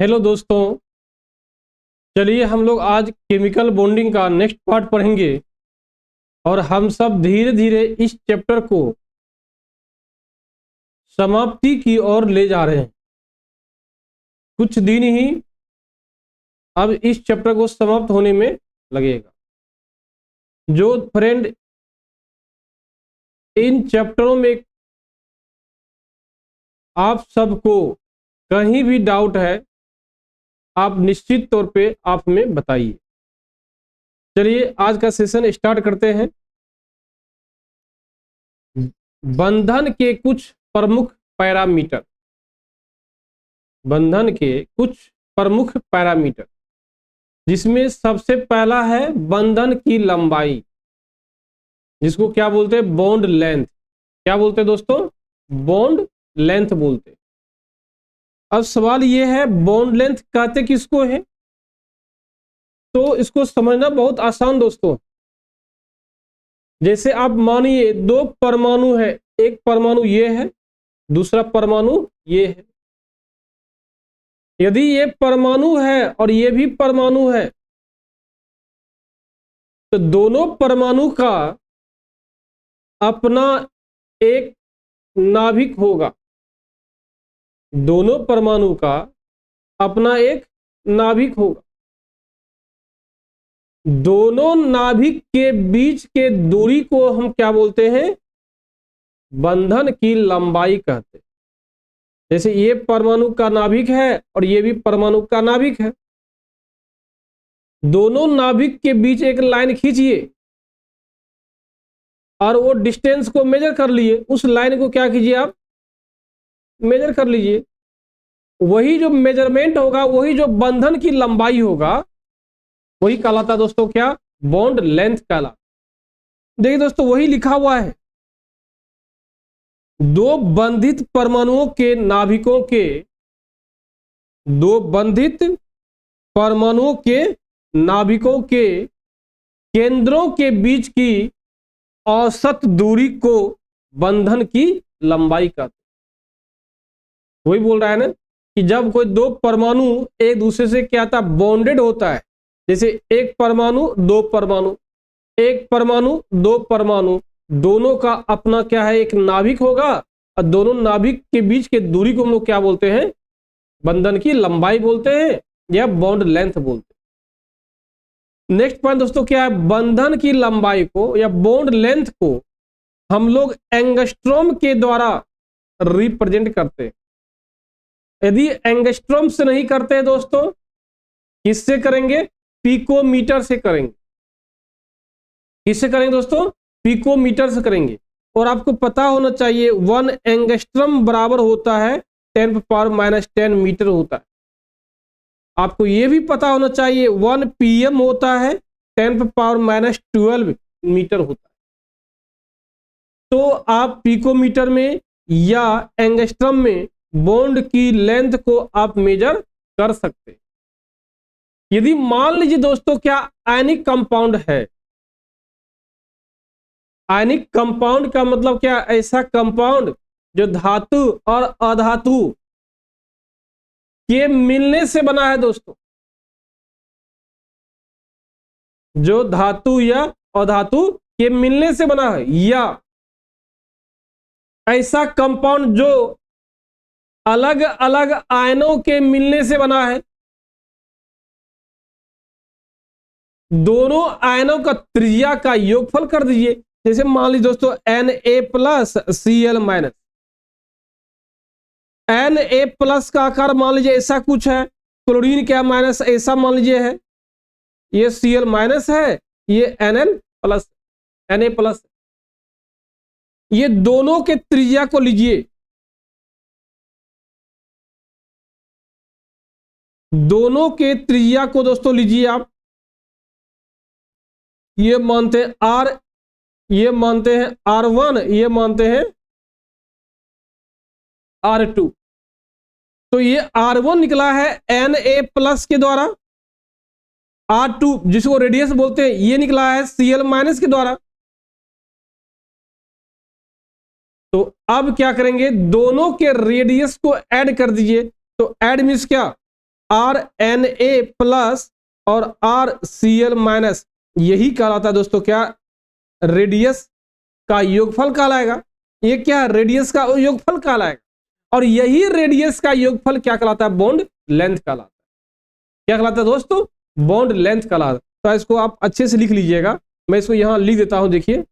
Hello दोस्तों, चलिए हम लोग आज केमिकल बॉन्डिंग का नेक्स्ट पार्ट पढ़ेंगे और हम सब धीरे धीरे इस चैप्टर को समाप्ति की ओर ले जा रहे हैं। कुछ दिन ही अब इस चैप्टर को समाप्त होने में लगेगा। जो फ्रेंड इन चैप्टरों में आप सबको कहीं भी डाउट है, आप निश्चित तौर पे आप हमें बताइए। चलिए आज का सेशन स्टार्ट करते हैं। बंधन के कुछ प्रमुख पैरामीटर। बंधन के कुछ प्रमुख पैरामीटर, जिसमें सबसे पहला है बंधन की लंबाई, जिसको क्या बोलते हैं? Bond length. क्या बोलते हैं दोस्तों? बॉन्ड लेंथ बोलते हैं। अब सवाल यह है, बॉन्ड लेंथ कहते किसको है? तो इसको समझना बहुत आसान दोस्तों। जैसे आप मानिए दो परमाणु है, एक परमाणु ये है, दूसरा परमाणु ये है। यदि ये परमाणु है और ये भी परमाणु है, तो दोनों परमाणु का अपना एक नाभिक होगा। दोनों परमाणु का अपना एक नाभिक होगा। दोनों नाभिक के बीच के दूरी को हम क्या बोलते हैं? बंधन की लंबाई कहते हैं। जैसे ये परमाणु का नाभिक है और ये भी परमाणु का नाभिक है। दोनों नाभिक के बीच एक लाइन खींचिए और वो डिस्टेंस को मेजर कर लिए। उस लाइन को क्या कीजिए? आप मेजर कर लीजिए। वही जो मेजरमेंट होगा, वही जो बंधन की लंबाई होगा, वही कहलाता दोस्तों क्या? बॉन्ड लेंथ कहलाता। देखिए दोस्तों, वही लिखा हुआ है। दो बंधित परमाणुओं के नाभिकों के, दो बंधित परमाणुओं के नाभिकों के केंद्रों के बीच की औसत दूरी को बंधन की लंबाई कहते। वही बोल रहा है ना कि जब कोई दो परमाणु एक दूसरे से क्या था? बॉन्डेड होता है। जैसे एक परमाणु, दो परमाणु, एक परमाणु, दो परमाणु, दोनों का अपना क्या है? एक नाभिक होगा और दोनों नाभिक के बीच के दूरी को हम लोग क्या बोलते हैं? बंधन की लंबाई बोलते हैं या बॉन्ड लेंथ बोलते हैं। नेक्स्ट पॉइंट दोस्तों क्या है? बंधन की लंबाई को या बॉन्ड लेंथ को हम लोग एंगस्ट्रॉम के द्वारा रिप्रेजेंट करते हैं। यदि एंगस्ट्रॉम से नहीं करते हैं दोस्तों, किससे करेंगे? पिकोमीटर से करेंगे। किससे करेंगे दोस्तों? पिकोमीटर से करेंगे। और आपको पता होना चाहिए 1 एंगस्ट्रॉम बराबर होता है 10⁻⁻10 मीटर होता है। आपको यह भी पता होना चाहिए 1 pm होता है 10⁻12 मीटर होता है। तो आप पिकोमीटर में या एंगस्ट्रॉम में बॉन्ड की लेंथ को आप मेजर कर सकते हैं। यदि मान लीजिए दोस्तों क्या आयनिक कंपाउंड है। आयनिक कंपाउंड का मतलब क्या? ऐसा कंपाउंड जो धातु और अधातु के मिलने से बना है दोस्तों। जो धातु या अधातु के मिलने से बना है, या ऐसा कंपाउंड जो अलग अलग आयनों के मिलने से बना है। दोनों आयनों का त्रिज्या का योगफल कर दीजिए। जैसे मान लीजिए दोस्तों Na+Cl-, Na+ का आकार मान लीजिए ऐसा कुछ है, क्लोरीन क्या माइनस ऐसा मान लीजिए है, ये Cl- है, ये Na+। ये दोनों के त्रिज्या को लीजिए, दोनों के त्रिज्या को दोस्तों लीजिए आप। ये मानते हैं R, ये मानते हैं R1, ये मानते हैं R2। तो ये R1 निकला है Na+ के द्वारा, R2 जिसको रेडियस बोलते हैं ये निकला है Cl- के द्वारा। तो अब क्या करेंगे? दोनों के रेडियस को ऐड कर दीजिए। तो ऐड मींस क्या? RNA प्लस और RCl माइनस, यही कहलाता है दोस्तों क्या, रेडियस का योगफल कहलाएगा। ये क्या, रेडियस का योगफल कहलाएगा। और यही रेडियस का योगफल क्या कहलाता है, बॉन्ड लेंथ कहलाता है। क्या कहलाता है दोस्तों, बॉन्ड लेंथ कहलाता है। तो इसको आप अच्छे से लिख लीजिएगा, मैं इसको यहां लिख देता हूं, देखिए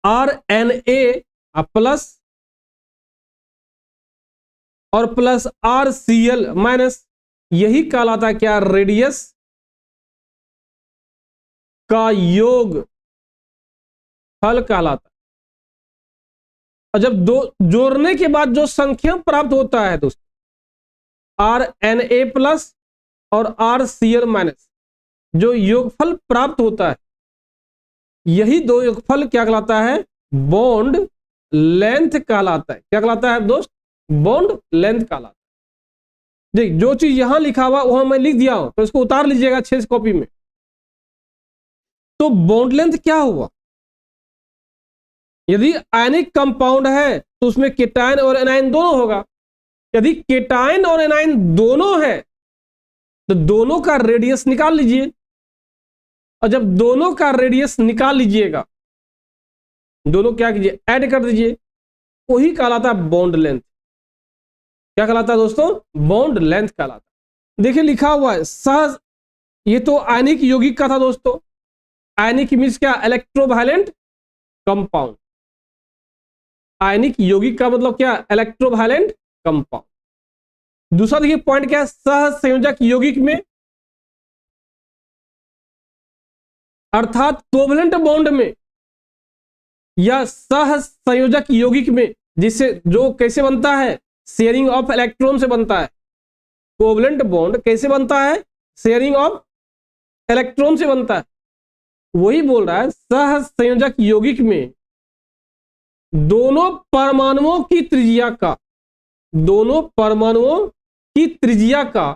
RNA प्लस और प्लस RCl माइनस, यही कहलाता है क्या, रेडियस का योग फल कहलाता है। और जब दो जोड़ने के बाद जो संख्या प्राप्त होता है दोस्तों, RNA प्लस और RCl माइनस, जो योगफल प्राप्त होता है, यही दो योगफल क्या कहलाता है, बॉन्ड लेंथ कहलाता है। क्या कहलाता है दोस्त, बॉन्ड लेंथ कहलाता है। देख, जो चीज यहां लिखा हुआ वहां मैं लिख दिया हूं, तो इसको उतार लीजिएगा अच्छे से कॉपी में। तो बॉन्ड लेंथ क्या हुआ, यदि आयनिक कंपाउंड है तो उसमें केटायन और एनायन दोनों होगा। यदि केटायन और एनायन दोनों है तो दोनों का रेडियस निकाल लीजिए। और जब दोनों का रेडियस निकाल लीजिएगा, दोनों क्या कीजिए, ऐड कर दीजिए, वही कहलाता है बॉन्ड लेंथ। क्या कहलाता है दोस्तों, बॉन्ड लेंथ कहलाता है। देखिए लिखा हुआ है सह, ये तो आयनिक यौगिक का था दोस्तों। आयनिक मीन्स क्या, इलेक्ट्रोवायलेंट कंपाउंड। आयनिक यौगिक का मतलब क्या, इलेक्ट्रोवायलेंट कंपाउंड। दूसरा देखिए पॉइंट क्या है, सह संयोजक यौगिक में, अर्थात कोवलेंट बॉन्ड में या सह संयोजक यौगिक में, जिससे जो कैसे बनता है, शेयरिंग ऑफ इलेक्ट्रॉन से बनता है। कोवलेंट बॉन्ड कैसे बनता है, शेयरिंग ऑफ इलेक्ट्रॉन से बनता है। वही बोल रहा है सह संयोजक यौगिक में दोनों परमाणुओं की त्रिज्या का, दोनों परमाणुओं की त्रिज्या का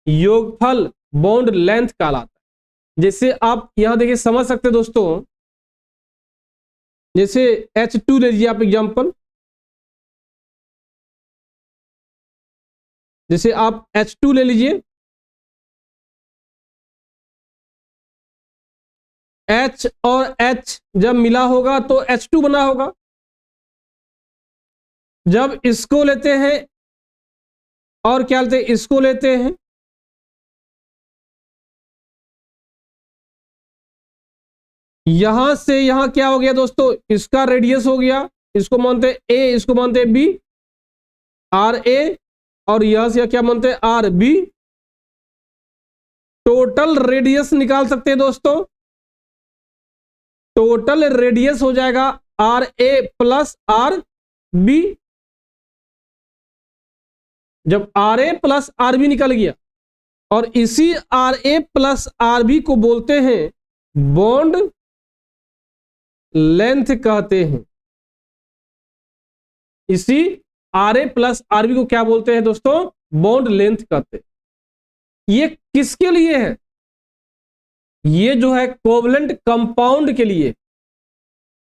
योगफल बॉन्ड लेंथ कहलाता है। जैसे आप यहां देखिए समझ सकते दोस्तों, जैसे H2 ले लीजिए आप एग्जांपल, जैसे आप H2 ले लीजिए, H और H जब मिला होगा तो H2 बना होगा। जब इसको लेते हैं और क्या लेते हैं, इसको लेते हैं, यहां से यहां क्या हो गया दोस्तों, इसका रेडियस हो गया, इसको मानते हैं A, इसको मानते हैं B, RA, और यहां से क्या मानते हैं, RB। टोटल रेडियस निकाल सकते हैं दोस्तों, टोटल रेडियस हो जाएगा RA प्लस RB। जब RA प्लस RB निकल गया, और इसी RA प्लस RB को बोलते हैं बॉन्ड लेंथ कहते हैं। इसी RA प्लस RB को क्या बोलते हैं दोस्तों, बॉन्ड लेंथ कहते हैं। ये किसके लिए है, ये जो है कोवलेंट कंपाउंड के लिए,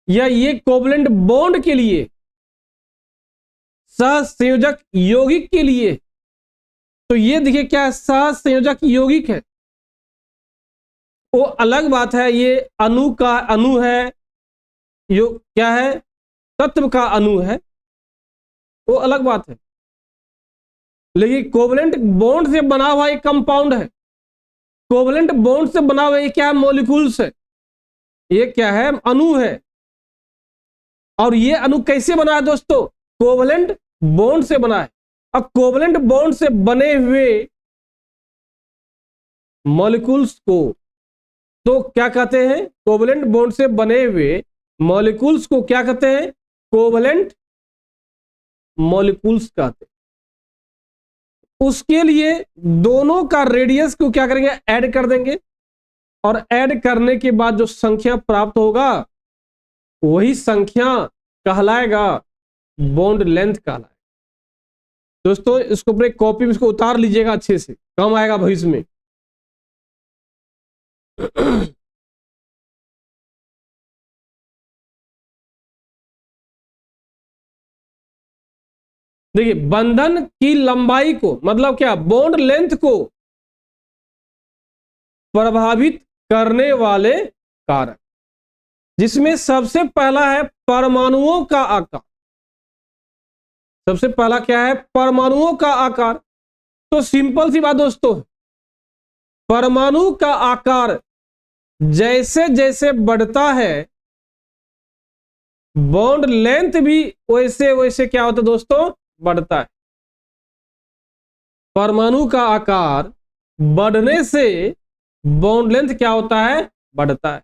या ये कोवलेंट बॉन्ड के लिए, सहसंयोजक यौगिक के लिए। तो ये देखिए क्या है, सहसंयोजक यौगिक है, वो अलग बात है, ये अणु का अणु है, यो क्या है, तत्व का अणु है, वो अलग बात है। लेकिन कोवलेंट बॉन्ड से बना हुआ एक कंपाउंड है, कोवलेंट बॉन्ड से बना हुआ ये क्या है, मॉलिक्यूल्स है, ये क्या है, अणु है। और ये अणु कैसे बना है दोस्तों, कोवलेंट बॉन्ड से बना है। अब कोवलेंट बॉन्ड से बने हुए मॉलिक्यूल्स को तो क्या कहते हैं, कोवलेंट बॉन्ड से बने हुए मॉलिक्यूल्स को क्या कहते हैं, कोवलेंट मॉलिक्यूल्स कहते हैं। उसके लिए दोनों का रेडियस को क्या करेंगे, ऐड कर देंगे, और ऐड करने के बाद जो संख्या प्राप्त होगा वही संख्या कहलाएगा बॉन्ड लेंथ कहलाएगा। दोस्तों इसको अपने कॉपी में इसको उतार लीजिएगा, अच्छे से काम आएगा भविष्य में। देखिए बंधन की लंबाई को, मतलब क्या, बॉन्ड लेंथ को प्रभावित करने वाले कारक, जिसमें सबसे पहला है परमाणुओं का आकार। सबसे पहला क्या है? परमाणुओं का आकार। तो सिंपल सी बात दोस्तों, परमाणु का आकार जैसे जैसे बढ़ता है, बॉन्ड लेंथ भी वैसे वैसे क्या होता है दोस्तों? बढ़ता है। परमाणु का आकार बढ़ने से बॉन्ड लेंथ क्या होता है? बढ़ता है।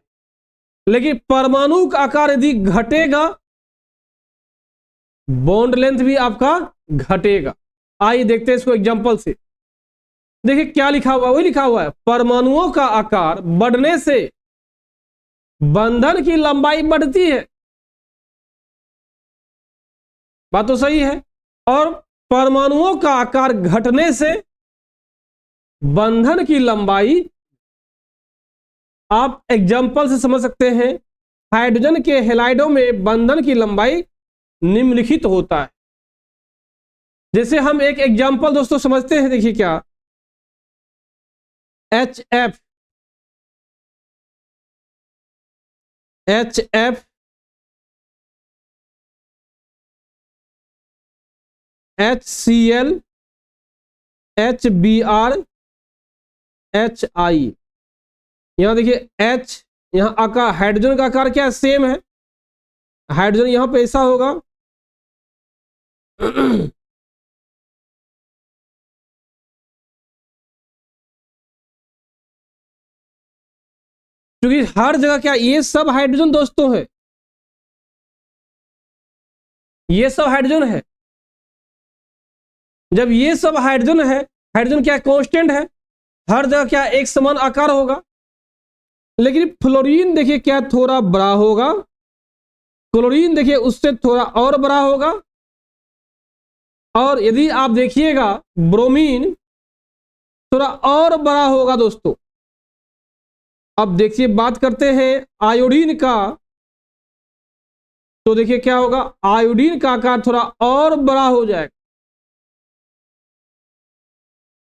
लेकिन परमाणु का आकार यदि घटेगा, बॉन्ड लेंथ भी आपका घटेगा। आइए देखते हैं इसको एग्जांपल से। देखिए क्या लिखा हुआ, वही लिखा हुआ है, परमाणुओं का आकार बढ़ने से बंधन की लंबाई बढ़ती है। बात तो सही है। और परमाणुओं का आकार घटने से बंधन की लंबाई, आप एग्जांपल से समझ सकते हैं, हाइड्रोजन के हैलाइडों में बंधन की लंबाई निम्नलिखित होता है। जैसे हम एक एग्जांपल दोस्तों समझते हैं, देखिए क्या, HF, HCl, HBr, HI। यहां देखिए H, यहां आकार, हाइड्रोजन का आकार क्या सेम है, हाइड्रोजन यहां पे ऐसा होगा क्योंकि हर जगह क्या, ये सब हाइड्रोजन दोस्तों है, ये सब हाइड्रोजन है। जब ये सब हाइड्रोजन है, हाइड्रोजन क्या कांस्टेंट है, हर जगह क्या एक समान आकार होगा। लेकिन फ्लोरीन देखिए क्या थोड़ा बड़ा होगा, क्लोरीन देखिए उससे थोड़ा और बड़ा होगा, और यदि आप देखिएगा ब्रोमीन थोड़ा और बड़ा होगा दोस्तों। अब देखिए बात करते हैं आयोडीन का, तो देखिए क्या होगा, आयोडीन का आकार थोड़ा और बड़ा हो जाएगा।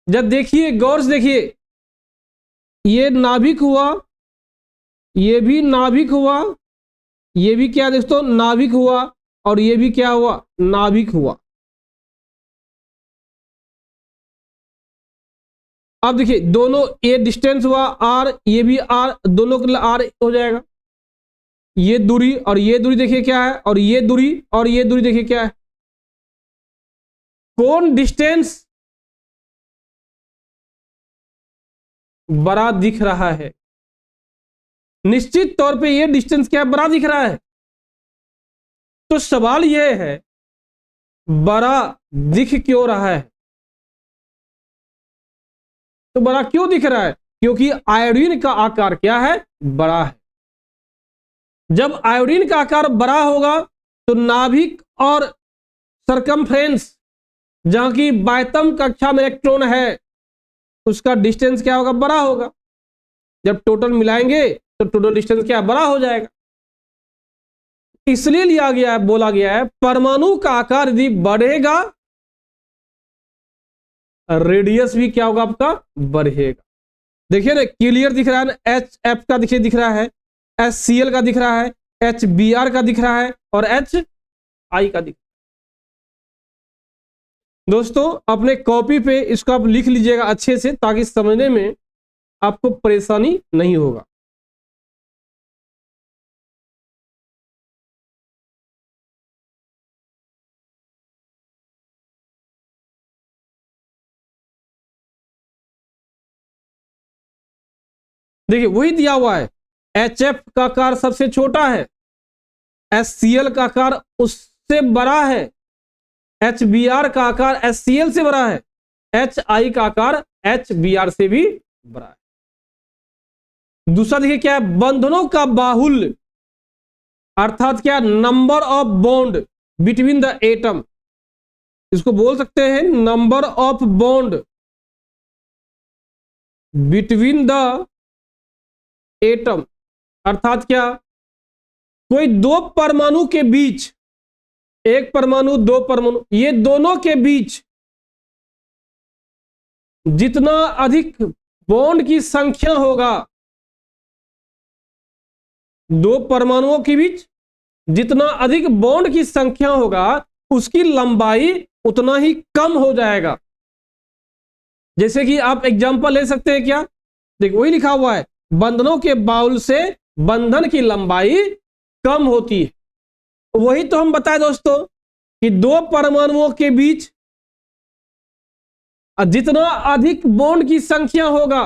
जब देखिए गौर से देखिए, ये नाभिक हुआ, ये भी नाभिक हुआ, ये भी क्या दोस्तों, नाभिक हुआ, और ये भी क्या हुआ, नाभिक हुआ। अब देखिए दोनों, ये डिस्टेंस हुआ R, ये भी R, दोनों के लिए R हो जाएगा। ये दूरी और ये दूरी देखिए क्या है, और ये दूरी और ये दूरी देखिए क्या है, कौन डिस्टेंस बड़ा दिख रहा है? निश्चित तौर पे ये डिस्टेंस क्या बड़ा दिख रहा है। तो सवाल यह है, बड़ा दिख क्यों रहा है? तो बड़ा क्यों दिख रहा है? क्योंकि आयोडीन का आकार क्या है, बड़ा है। जब आयोडीन का आकार बड़ा होगा तो नाभिक और सरकमफ्रेंस, जहां की बाह्यतम कक्षा में इलेक्ट्रॉन है, उसका डिस्टेंस क्या होगा, बड़ा होगा। जब टोटल मिलाएंगे तो टोटल डिस्टेंस क्या बड़ा हो जाएगा। इसलिए लिया गया है, बोला गया है, परमाणु का आकार यदि बढ़ेगा, रेडियस भी क्या होगा आपका, बढ़ेगा। देखिए ना क्लियर दिख रहा है ना, HF का देखिए दिख रहा है, HCl का दिख रहा है, HBr का दिख रहा है, और HI का दिख रहा है। दोस्तों अपने कॉपी पे इसको आप लिख लीजिएगा अच्छे से, ताकि समझने में आपको परेशानी नहीं होगा। देखिए वही दिया हुआ है, HF का आकार सबसे छोटा है, HCl का आकार उससे बड़ा है, HBr का आकार HCl से बड़ा है, HI का आकार HBr से भी बड़ा है। दूसरा देखिए क्या है, बंधनों का बाहुल्य, अर्थात क्या, number of bond between the atom, इसको बोल सकते हैं number of bond between the atom. अर्थात क्या, कोई दो परमाणु के बीच एक परमाणु, दो परमाणु, ये दोनों के बीच जितना अधिक बॉन्ड की संख्या होगा, दो परमाणुओं के बीच जितना अधिक बॉन्ड की संख्या होगा उसकी लंबाई उतना ही कम हो जाएगा। जैसे कि आप एग्जांपल ले सकते हैं क्या, देखो वही लिखा हुआ है, बंधनों के बाउल से बंधन की लंबाई कम होती है। वही तो हम बताए दोस्तों कि दो परमाणुओं के बीच जितना अधिक बॉन्ड की संख्या होगा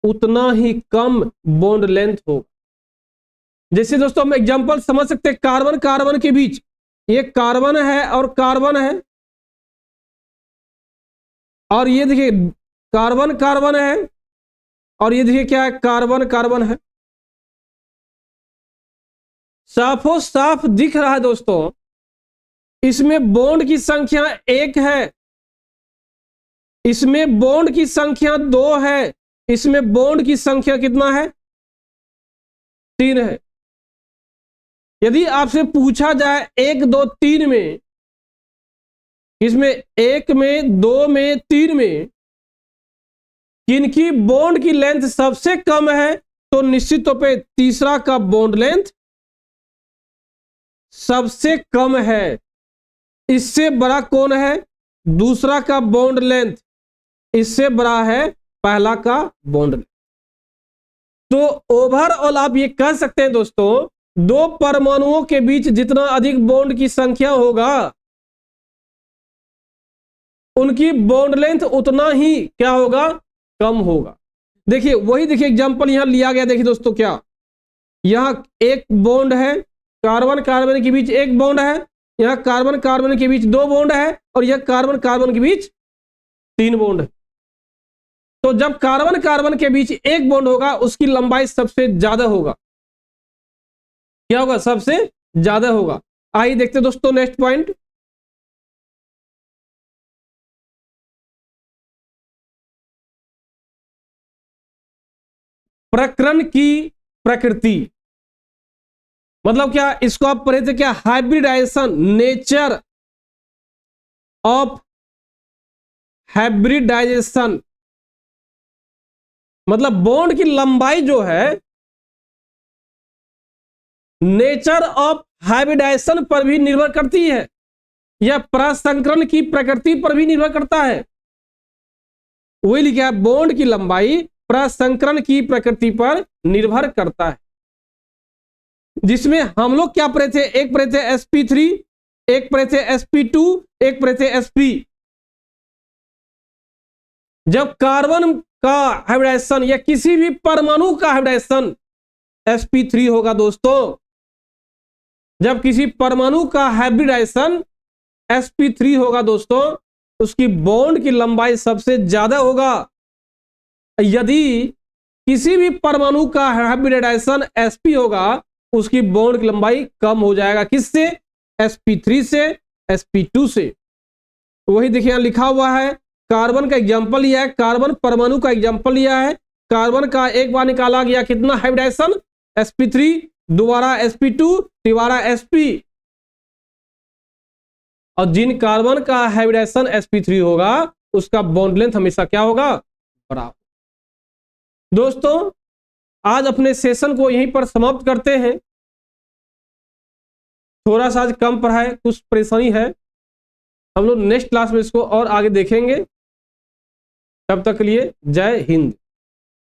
उतना ही कम बॉन्ड लेंथ होगा। जैसे दोस्तों हम एग्जांपल समझ सकते हैं, कार्बन कार्बन के बीच, ये कार्बन है और कार्बन है, और ये देखिए कार्बन कार्बन है, और ये देखिए क्या है, कार्बन कार्बन है। साफो साफ दिख रहा है दोस्तों, इसमें बॉन्ड की संख्या 1 है, इसमें बॉन्ड की संख्या 2 है, इसमें बॉन्ड की संख्या कितना है, 3 है। यदि आपसे पूछा जाए 1 2 3 में, इसमें 1 में, 2 में, 3 में किनकी बॉन्ड की लेंथ सबसे कम है, तो निश्चित तौर पे तीसरा का बॉन्ड लेंथ सबसे कम है। इससे बड़ा कौन है, दूसरा का बॉन्ड लेंथ, इससे बड़ा है पहला का बॉन्ड लेंथ। तो ओवरऑल आप ये कह सकते हैं दोस्तों, दो परमाणुओं के बीच जितना अधिक बॉन्ड की संख्या होगा उनकी बॉन्ड लेंथ उतना ही क्या होगा, कम होगा। देखिए वही देखिए एग्जांपल यहां लिया गया, देखिए दोस्तों क्या, यहां एक बॉन्ड है, कार्बन कार्बन के बीच एक बॉन्ड है, यहां कार्बन कार्बन के बीच 2 बॉन्ड है, और यह कार्बन कार्बन के बीच 3 बॉन्ड है। तो जब कार्बन कार्बन के बीच एक बॉन्ड होगा उसकी लंबाई सबसे ज्यादा होगा, क्या होगा, सबसे ज्यादा होगा। आइए देखते दोस्तों नेक्स्ट पॉइंट, प्रकरण की प्रकृति, मतलब क्या, इसको आप पढ़े थे क्या, हाइब्रिडाइजेशन, नेचर ऑफ हाइब्रिडाइजेशन, मतलब बॉन्ड की लंबाई जो है नेचर ऑफ हाइब्रिडाइजेशन पर भी निर्भर करती है, यह प्रसंकरण की प्रकृति पर भी निर्भर करता है। वही लिखा है, बॉन्ड की लंबाई प्रसंकरण की प्रकृति पर निर्भर करता है। जिसमें हम लोग क्या पढ़े थे, एक पढ़े थे sp3, एक पढ़े थे sp2, एक पढ़े थे sp। जब कार्बन का हाइब्रिडाइजेशन या किसी भी परमाणु का हाइब्रिडाइजेशन sp3 होगा दोस्तों, जब किसी परमाणु का हाइब्रिडाइजेशन sp3 होगा दोस्तों, उसकी बॉन्ड की लंबाई सबसे ज्यादा होगा। यदि किसी भी परमाणु का हाइब्रिडाइजेशन sp होगा उसकी बॉन्ड की लंबाई कम हो जाएगा, किससे, sp3 से, sp2 से। वही देखिए यहां लिखा हुआ है, कार्बन का एग्जांपल लिया है, कार्बन परमाणु का एग्जांपल लिया है, कार्बन का एक बार निकाला गया कितना हाइब्रिडाइजेशन, sp3, दोबारा sp2, दोबारा sp, और जिन कार्बन का हाइब्रिडाइजेशन sp3 होगा उसका बॉन्ड लेंथ हमेशा क्या होगा, बराबर। दोस्तों आज अपने सेशन को यहीं पर समाप्त करते हैं। थोड़ा सा आज कम पढ़ा है, कुछ परेशानी है, हम लोग नेक्स्ट क्लास में इसको और आगे देखेंगे। तब तक के लिए जय हिंद।